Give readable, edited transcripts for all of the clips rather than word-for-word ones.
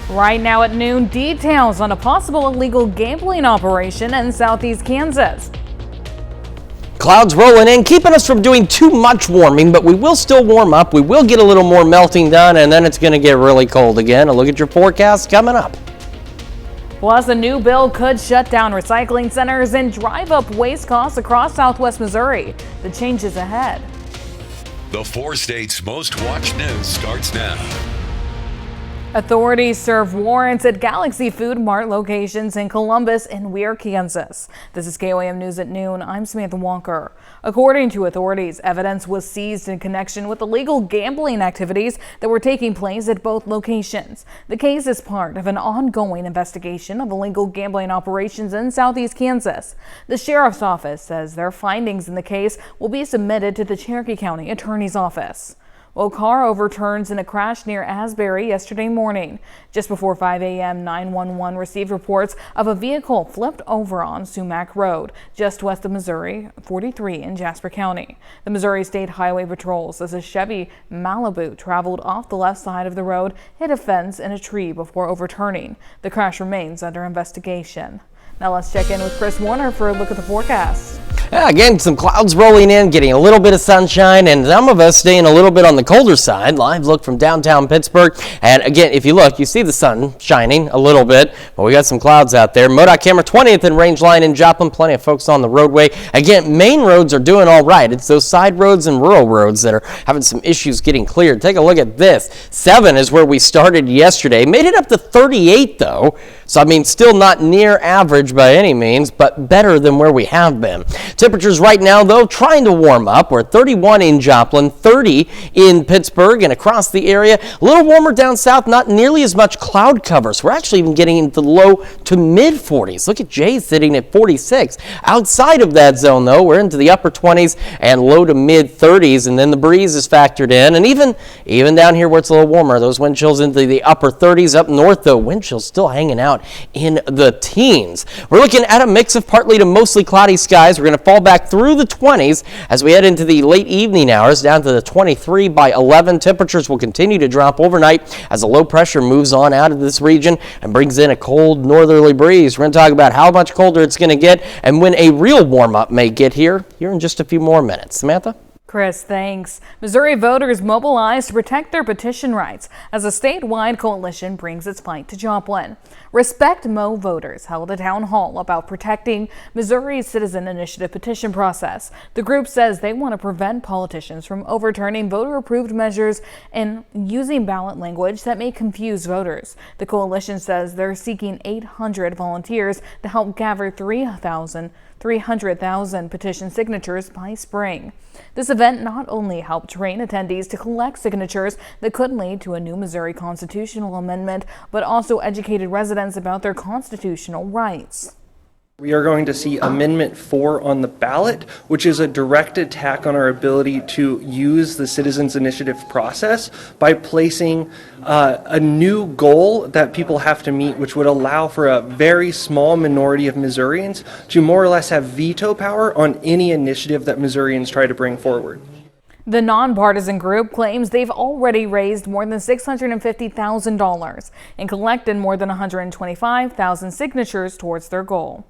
Right now at noon, details on a possible illegal gambling operation in southeast Kansas. Clouds rolling in, keeping us from doing too much warming, but we will still warm up. We will get a little more melting done, and then it's going to get really cold again. A look at your forecast coming up. Plus, a new bill could shut down recycling centers and drive up waste costs across southwest Missouri. The changes ahead. The 4 states' most watched news starts now. Authorities serve warrants at Galaxy Food Mart locations in Columbus and Weir, Kansas. This is KOAM News at noon. I'm Samantha Walker. According to authorities, evidence was seized in connection with illegal gambling activities that were taking place at both locations. The case is part of an ongoing investigation of illegal gambling operations in southeast Kansas. The sheriff's office says their findings in the case will be submitted to the Cherokee County Attorney's Office. Well, car overturns in a crash near Asbury yesterday morning. Just before 5 a.m., 911 received reports of a vehicle flipped over on Sumac Road, just west of Missouri 43 in Jasper County. The Missouri State Highway Patrol says a Chevy Malibu traveled off the left side of the road, hit a fence and a tree before overturning. The crash remains under investigation. Now let's check in with Chris Warner for a look at the forecast. Again, some clouds rolling in, getting a little bit of sunshine, and some of us staying a little bit on the colder side. Live look from downtown Pittsburgh. And again, if you look, you see the sun shining a little bit, but we got some clouds out there. MoDOT camera 20th and range line in Joplin. Plenty of folks on the roadway. Again, main roads are doing all right. It's those side roads and rural roads that are having some issues getting cleared. Take a look at this. 7 is where we started yesterday. Made it up to 38, though. So, I mean, still not near average by any means, but better than where we have been. Temperatures right now, though, trying to warm up. We're at 31 in Joplin, 30 in Pittsburgh and across the area. A little warmer down south, not nearly as much cloud cover. So we're actually even getting into the low to mid 40s. Look at Jay sitting at 46. Outside of that zone, though, we're into the upper 20s and low to mid 30s. And then the breeze is factored in. And even down here where it's a little warmer, those wind chills into the upper 30s. Up north, though, wind chills still hanging out in the teens. We're looking at a mix of partly to mostly cloudy skies. We're going to fall back through the 20s as we head into the late evening hours, down to the 23 by 11. Temperatures will continue to drop overnight as a low pressure moves on out of this region and brings in a cold northerly breeze. We're going to talk about how much colder it's going to get and when a real warm-up may get here in just a few more minutes. Samantha? Chris, thanks. Missouri voters mobilized to protect their petition rights as a statewide coalition brings its fight to Joplin. Respect Mo voters held a town hall about protecting Missouri's citizen initiative petition process. The group says they want to prevent politicians from overturning voter-approved measures and using ballot language that may confuse voters. The coalition says they're seeking 800 volunteers to help gather 300,000 petition signatures by spring. This event not only helped train attendees to collect signatures that could lead to a new Missouri constitutional amendment, but also educated residents about their constitutional rights. We are going to see Amendment 4 on the ballot, which is a direct attack on our ability to use the citizens initiative process by placing a new goal that people have to meet, which would allow for a very small minority of Missourians to more or less have veto power on any initiative that Missourians try to bring forward. The nonpartisan group claims they've already raised more than $650,000 and collected more than 125,000 signatures towards their goal.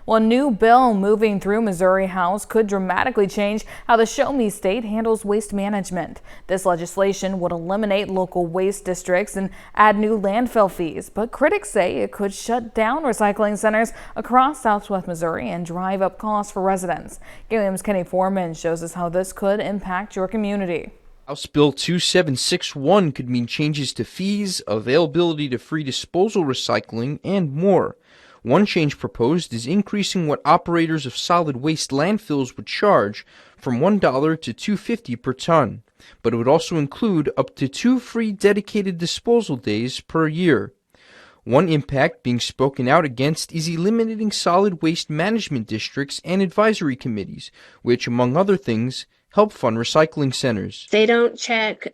Well, a new bill moving through Missouri House could dramatically change how the Show Me state handles waste management. This legislation would eliminate local waste districts and add new landfill fees, but critics say it could shut down recycling centers across southwest Missouri and drive up costs for residents. KOAM's Kenny Foreman shows us how this could impact your community. House Bill 2761 could mean changes to fees, availability to free disposal recycling, and more. One change proposed is increasing what operators of solid waste landfills would charge from $1 to $2.50 per ton, but it would also include up to 2 free dedicated disposal days per year. One impact being spoken out against is eliminating solid waste management districts and advisory committees, which, among other things, help fund recycling centers. They don't check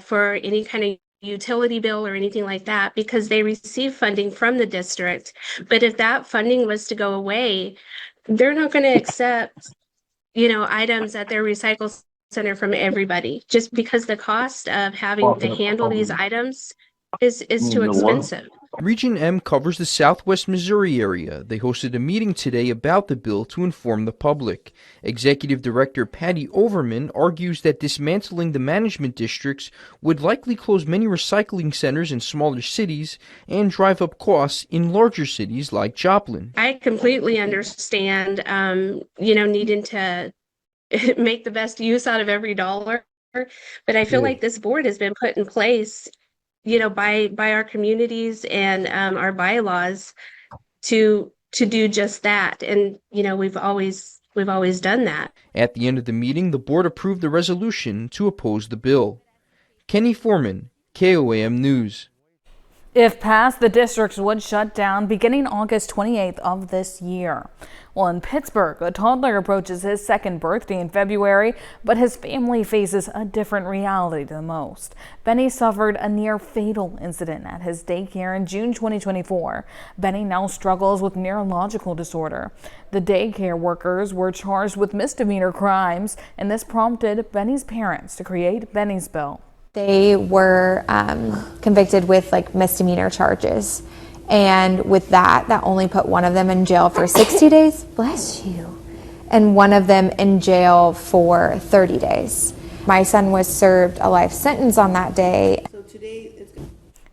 for any kind of utility bill or anything like that because they receive funding from the district. But if that funding was to go away, they're not going to accept, items at their recycle center from everybody, just because the cost of having to handle these items is too expensive. Region M covers the southwest Missouri area. They hosted a meeting today about the bill to inform the public. Executive Director Patty Overman argues that dismantling the management districts would likely close many recycling centers in smaller cities and drive up costs in larger cities like Joplin. I completely understand, needing to make the best use out of every dollar, but I feel like this board has been put in place by our communities and our bylaws to do just that. And we've always done that. At the end of the meeting, the board approved the resolution to oppose the bill. Kenny Foreman, KOAM News. If passed, the districts would shut down beginning August 28th of this year. Well, in Pittsburgh, a toddler approaches his second birthday in February, but his family faces a different reality than most. Benny suffered a near-fatal incident at his daycare in June 2024. Benny now struggles with neurological disorder. The daycare workers were charged with misdemeanor crimes, and this prompted Benny's parents to create Benny's Bill. They were convicted with misdemeanor charges, and with that only put one of them in jail for 60 days, bless you, and one of them in jail for 30 days. My son was served a life sentence on that day.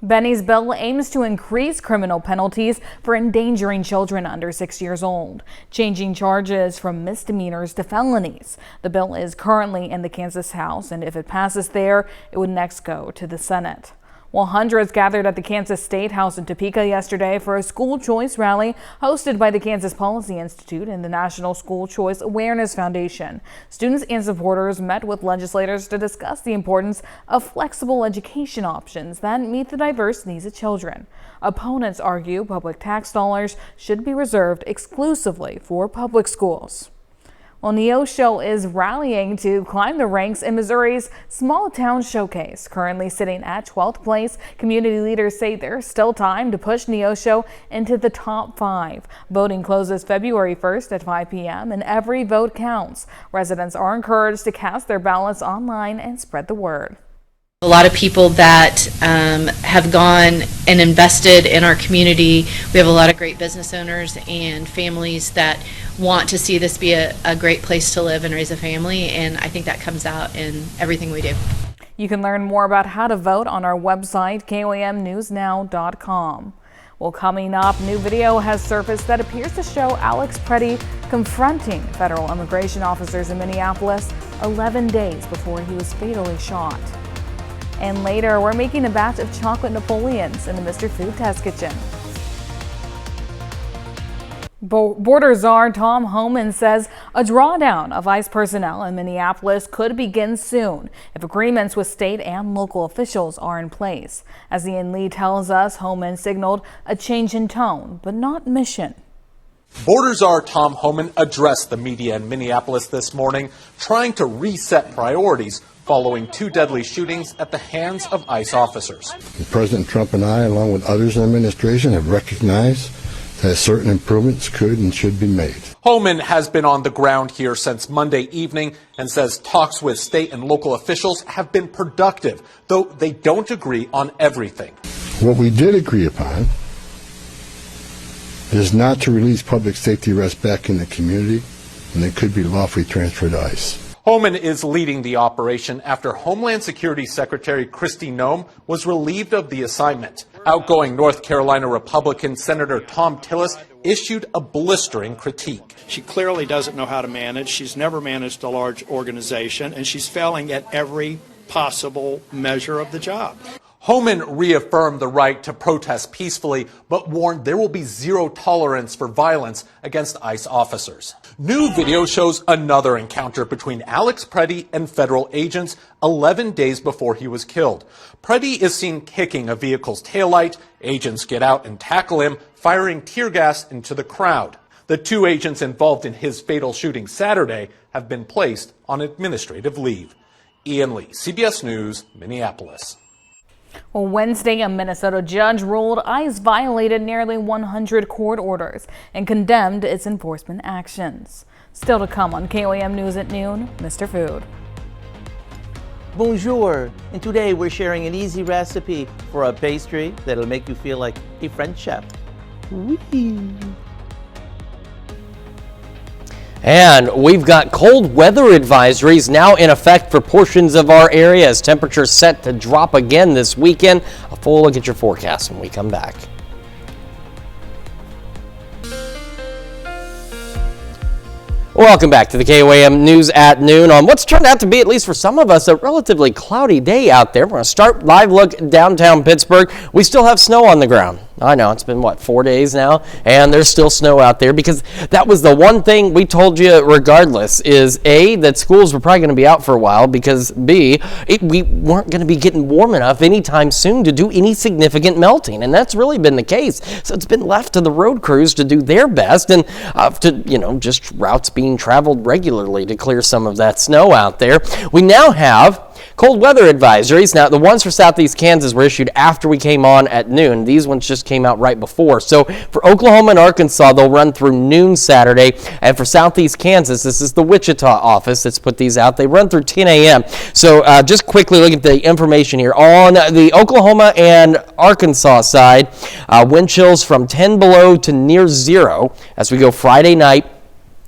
Benny's bill aims to increase criminal penalties for endangering children under 6 years old, changing charges from misdemeanors to felonies. The bill is currently in the Kansas House, and if it passes there, it would next go to the Senate. Well, hundreds gathered at the Kansas State House in Topeka yesterday for a school choice rally hosted by the Kansas Policy Institute and the National School Choice Awareness Foundation. Students and supporters met with legislators to discuss the importance of flexible education options that meet the diverse needs of children. Opponents argue public tax dollars should be reserved exclusively for public schools. Well, Neosho is rallying to climb the ranks in Missouri's Small Town Showcase. Currently sitting at 12th place, community leaders say there's still time to push Neosho into the top 5. Voting closes February 1st at 5 p.m. and every vote counts. Residents are encouraged to cast their ballots online and spread the word. A lot of people that have gone and invested in our community. We have a lot of great business owners and families that want to see this be a great place to live and raise a family, and I think that comes out in everything we do. You can learn more about how to vote on our website, KOAMnewsnow.com. Well, coming up, new video has surfaced that appears to show Alex Preddy confronting federal immigration officers in Minneapolis 11 days before he was fatally shot. And later, we're making a batch of chocolate Napoleons in the Mr. Food Test Kitchen. Border Czar Tom Homan says a drawdown of ICE personnel in Minneapolis could begin soon if agreements with state and local officials are in place. As Ian Lee tells us, Homan signaled a change in tone, but not mission. Border Czar Tom Homan addressed the media in Minneapolis this morning, trying to reset priorities following 2 deadly shootings at the hands of ICE officers. President Trump and I, along with others in the administration, have recognized that certain improvements could and should be made. Homan has been on the ground here since Monday evening and says talks with state and local officials have been productive, though they don't agree on everything. What we did agree upon is not to release public safety arrests back in the community, and they could be lawfully transferred to ICE. Homan is leading the operation after Homeland Security Secretary Kristi Noem was relieved of the assignment. Outgoing North Carolina Republican Senator Tom Tillis issued a blistering critique. She clearly doesn't know how to manage. She's never managed a large organization, and she's failing at every possible measure of the job. Homan reaffirmed the right to protest peacefully, but warned there will be zero tolerance for violence against ICE officers. New video shows another encounter between Alex Preddy and federal agents 11 days before he was killed. Preddy is seen kicking a vehicle's taillight. Agents get out and tackle him, firing tear gas into the crowd. The 2 agents involved in his fatal shooting Saturday have been placed on administrative leave. Ian Lee, CBS News, Minneapolis. Well, Wednesday, a Minnesota judge ruled ICE violated nearly 100 court orders and condemned its enforcement actions. Still to come on KOAM News at noon, Mr. Food. Bonjour, and today we're sharing an easy recipe for a pastry that'll make you feel like a French chef. Whee! And we've got cold weather advisories now in effect for portions of our area as temperatures set to drop again this weekend. A full look at your forecast when we come back. Welcome back to the KOAM News at Noon on what's turned out to be, at least for some of us, a relatively cloudy day out there. We're going to start live look downtown Pittsburgh. We still have snow on the ground. I know, it's been, 4 days now, and there's still snow out there because that was the one thing we told you regardless is, A, that schools were probably going to be out for a while because, B, we weren't going to be getting warm enough anytime soon to do any significant melting, and that's really been the case. So it's been left to the road crews to do their best and to, just routes being traveled regularly to clear some of that snow out there. We now have cold weather advisories. Now, the ones for southeast Kansas were issued after we came on at noon. These ones just came out right before. So for Oklahoma and Arkansas, they'll run through noon Saturday. And for southeast Kansas, this is the Wichita office that's put these out. They run through 10 a.m. So just quickly look at the information here. On the Oklahoma and Arkansas side, wind chills from 10 below to near zero as we go Friday night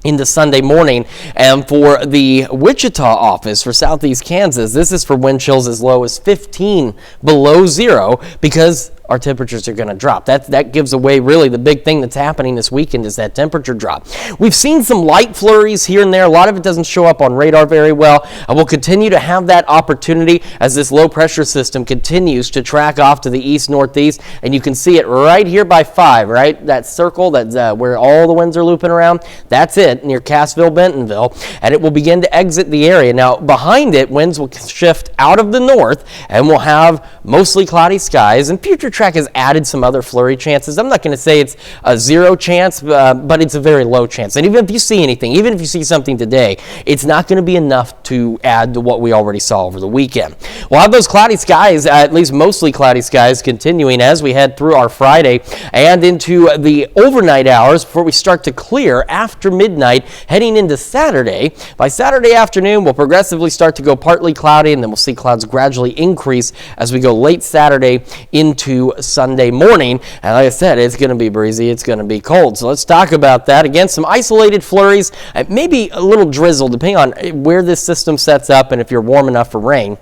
into Sunday morning. And for the Wichita office for southeast Kansas, this is for wind chills as low as 15 below zero because our temperatures are going to drop. That gives away really the big thing that's happening this weekend is that temperature drop. We've seen some light flurries here and there. A lot of it doesn't show up on radar very well. We'll continue to have that opportunity as this low pressure system continues to track off to the east-northeast, and you can see it right here by 5, right? That circle that's where all the winds are looping around. That's it near Cassville, Bentonville, and it will begin to exit the area. Now, behind it, winds will shift out of the north, and we'll have mostly cloudy skies, and future track has added some other flurry chances. I'm not going to say it's a 0 chance, but it's a very low chance. And even if you see anything, even if you see something today, it's not going to be enough to add to what we already saw over the weekend. We'll have those cloudy skies, at least mostly cloudy skies, continuing as we head through our Friday and into the overnight hours before we start to clear after midnight, heading into Saturday. By Saturday afternoon, we'll progressively start to go partly cloudy, and then we'll see clouds gradually increase as we go late Saturday into Sunday morning. And like I said, it's going to be breezy, it's going to be cold. So let's talk about that. Again, some isolated flurries, maybe a little drizzle depending on where this system sets up and if you're warm enough for rain.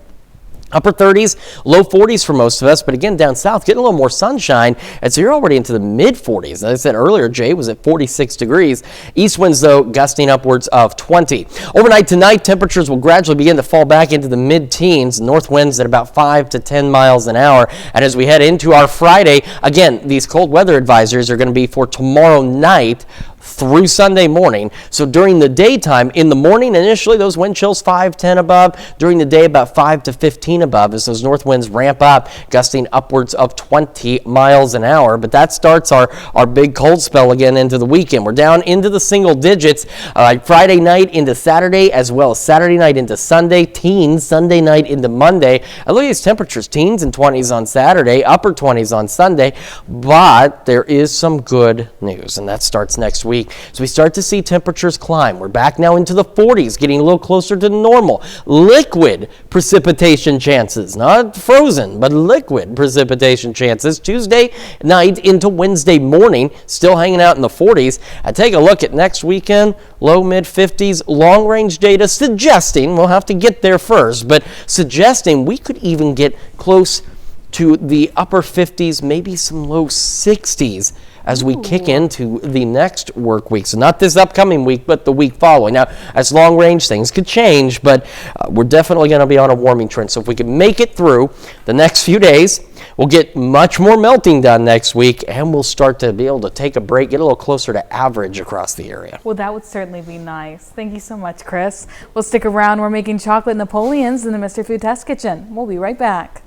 Upper 30s, low 40s for most of us, but again, down south, getting a little more sunshine, and so you're already into the mid-40s. As I said earlier, Jay was at 46 degrees. East winds, though, gusting upwards of 20. Overnight tonight, temperatures will gradually begin to fall back into the mid-teens. North winds at about 5 to 10 miles an hour. And as we head into our Friday, again, these cold weather advisories are going to be for tomorrow night through Sunday morning. So during the daytime, in the morning, initially those wind chills 5, 10 above. During the day, about 5 to 15 above as those north winds ramp up, gusting upwards of 20 miles an hour. But that starts our big cold spell again into the weekend. We're down into the single digits Friday night into Saturday, as well as Saturday night into Sunday, teens Sunday night into Monday. And look at these temperatures, teens and 20s on Saturday, upper 20s on Sunday. But there is some good news, and that starts next week. So we start to see temperatures climb. We're back now into the 40s, getting a little closer to normal. Liquid precipitation chances, not frozen, but liquid precipitation chances. Tuesday night into Wednesday morning, still hanging out in the 40s. And take a look at next weekend, low mid 50s, long range data suggesting, we'll have to get there first, but suggesting we could even get close to the upper 50s, maybe some low 60s as we kick into the next work week. So not this upcoming week, but the week following. Now, as long range, things could change, but we're definitely going to be on a warming trend. So if we can make it through the next few days, we'll get much more melting done next week, and we'll start to be able to take a break, get a little closer to average across the area. Well, that would certainly be nice. Thank you so much, Chris. We'll stick around. We're making chocolate Napoleons in the Mr. Food Test Kitchen. We'll be right back.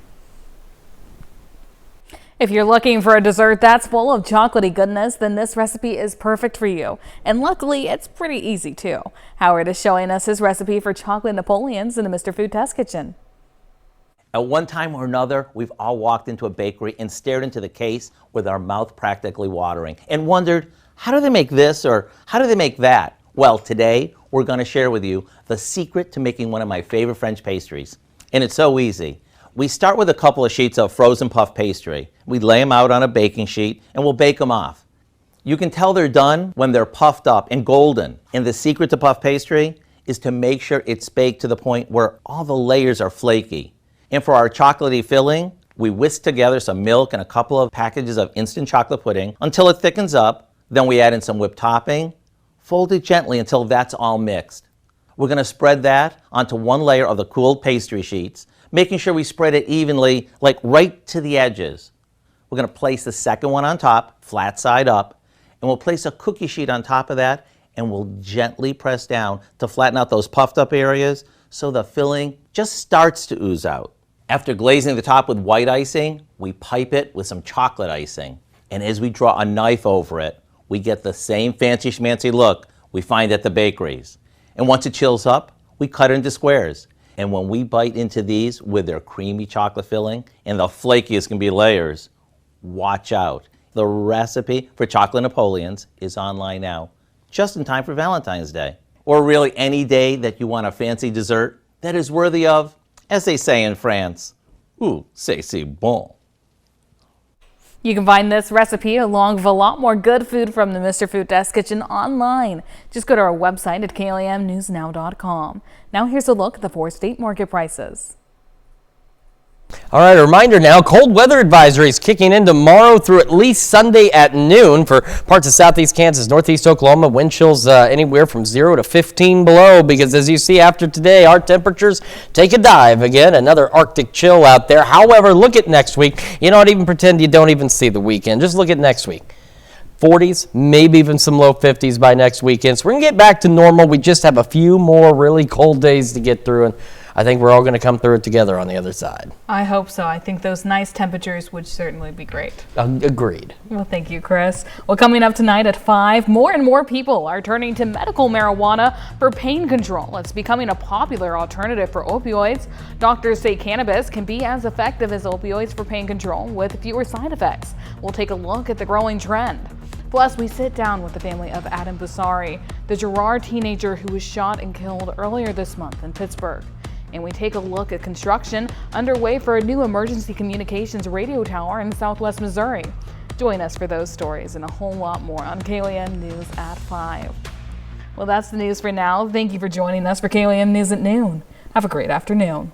If you're looking for a dessert that's full of chocolatey goodness, then this recipe is perfect for you. And luckily, it's pretty easy too. Howard is showing us his recipe for chocolate Napoleons in the Mr. Food Test Kitchen. At one time or another, we've all walked into a bakery and stared into the case with our mouth practically watering and wondered, how do they make this or how do they make that? Well, today we're going to share with you the secret to making one of my favorite French pastries, And it's so easy. We start with a couple of sheets of frozen puff pastry. We lay them out on a baking sheet and we'll bake them off. You can tell they're done when they're puffed up and golden. And the secret to puff pastry is to make sure it's baked to the point where all the layers are flaky. And for our chocolatey filling, we whisk together some milk and a couple of packages of instant chocolate pudding until it thickens up. Then we add in some whipped topping, fold it gently until that's all mixed. We're going to spread that onto one layer of the cooled pastry sheets, making sure we spread it evenly, like right to the edges. We're going to place the second one on top, flat side up, and we'll place a cookie sheet on top of that, and we'll gently press down to flatten out those puffed up areas so the filling just starts to ooze out. After glazing the top with white icing, we pipe it with some chocolate icing. And as we draw a knife over it, we get the same fancy schmancy look we find at the bakeries. And once it chills up, we cut it into squares. And when we bite into these with their creamy chocolate filling and the flakiest can be layers, watch out. The recipe for chocolate Napoleons is online now, just in time for Valentine's Day. Or really any day that you want a fancy dessert that is worthy of, as they say in France, c'est bon. You can find this recipe along with a lot more good food from the Mr. Food Desk Kitchen online. Just go to our website at KLAMnewsnow.com. Now here's a look at the 4-state market prices. All right, a reminder now, cold weather advisories kicking in tomorrow through at least Sunday at noon for parts of southeast Kansas, northeast Oklahoma. Wind chills anywhere from 0 to 15 below because as you see after today, our temperatures take a dive again. Another Arctic chill out there. However, look at next week. You don't even pretend you don't even see the weekend. Just look at next week. 40s, maybe even some low 50s by next weekend. So we're going to get back to normal. We just have a few more really cold days to get through, and I think we're all going to come through it together on the other side. I hope so. I think those nice temperatures would certainly be great. Agreed. Well, thank you, Chris. Well, coming up tonight at 5, more and more people are turning to medical marijuana for pain control. It's becoming a popular alternative for opioids. Doctors say cannabis can be as effective as opioids for pain control with fewer side effects. We'll take a look at the growing trend. Plus, we sit down with the family of Adam Busari, the Girard teenager who was shot and killed earlier this month in Pittsburgh. And we take a look at construction underway for a new emergency communications radio tower in southwest Missouri. Join us for those stories and a whole lot more on KLAM News at 5. Well, that's the news for now. Thank you for joining us for KLAM News at noon. Have a great afternoon.